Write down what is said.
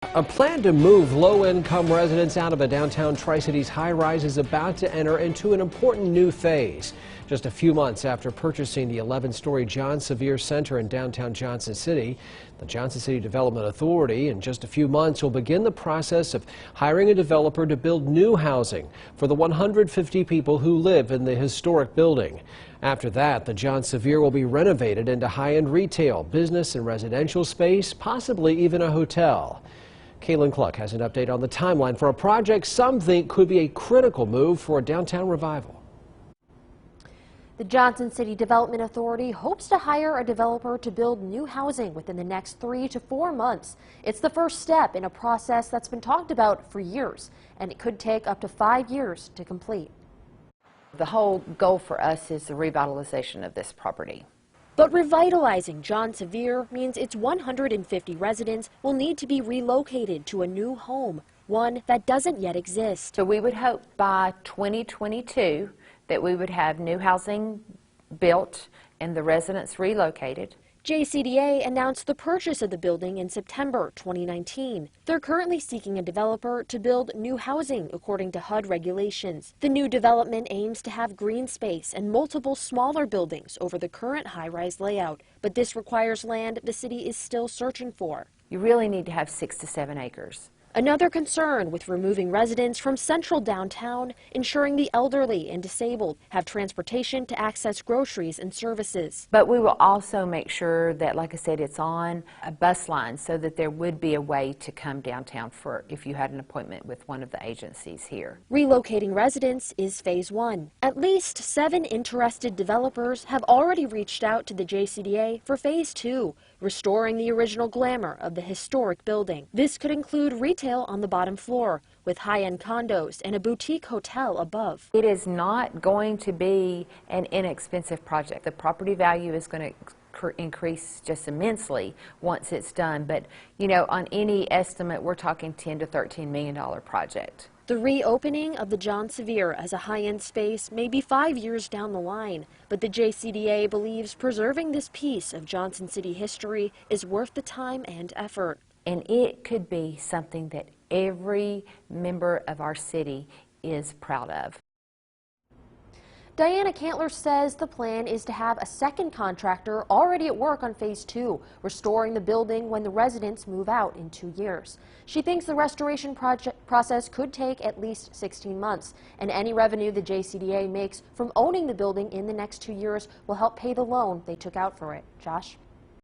A plan to move low-income residents out of a downtown Tri-Cities high-rise is about to enter into an important new phase. Just a few months after purchasing the 11-story John Sevier Center in downtown Johnson City, the Johnson City Development Authority in just a few months will begin the process of hiring a developer to build new housing for the 150 people who live in the historic building. After that, the John Sevier will be renovated into high-end retail, business and residential space, possibly even a hotel. Kaylin Cluck has an update on the timeline for a project some think could be a critical move for a downtown revival. The Johnson City Development Authority hopes to hire a developer to build new housing within the next 3 to 4 months. It's the first step in a process that's been talked about for years, and it could take up to 5 years to complete. The whole goal for us is the revitalization of this property. But revitalizing John Sevier means its 150 residents will need to be relocated to a new home, one that doesn't yet exist. So we would hope by 2022 that we would have new housing built and the residents relocated. JCDA announced the purchase of the building in September 2019. They're currently seeking a developer to build new housing according to HUD regulations. The new development aims to have green space and multiple smaller buildings over the current high-rise layout, but this requires land the city is still searching for. You really need to have 6 to 7 acres. Another concern with removing residents from central downtown, ensuring the elderly and disabled have transportation to access groceries and services. But we will also make sure that, like I said, it's on a bus line so that there would be a way to come downtown for if you had an appointment with one of the agencies here. Relocating residents is phase 1. At least 7 interested developers have already reached out to the JCDA for phase 2, restoring the original glamour of the historic building. This could include retail on the bottom floor, with high-end condos and a boutique hotel above. It is not going to be an inexpensive project. The property value is going to increase just immensely once it's done, but you know, on any estimate we're talking $10 to $13 million project. The reopening of the John Sevier as a high-end space may be 5 years down the line, but the JCDA believes preserving this piece of Johnson City history is worth the time and effort. And it could be something that every member of our city is proud of. Diana Cantler says the plan is to have a second contractor already at work on phase 2, restoring the building when the residents move out in 2 years. She thinks the restoration process could take at least 16 months, and any revenue the JCDA makes from owning the building in the next 2 years will help pay the loan they took out for it. Josh?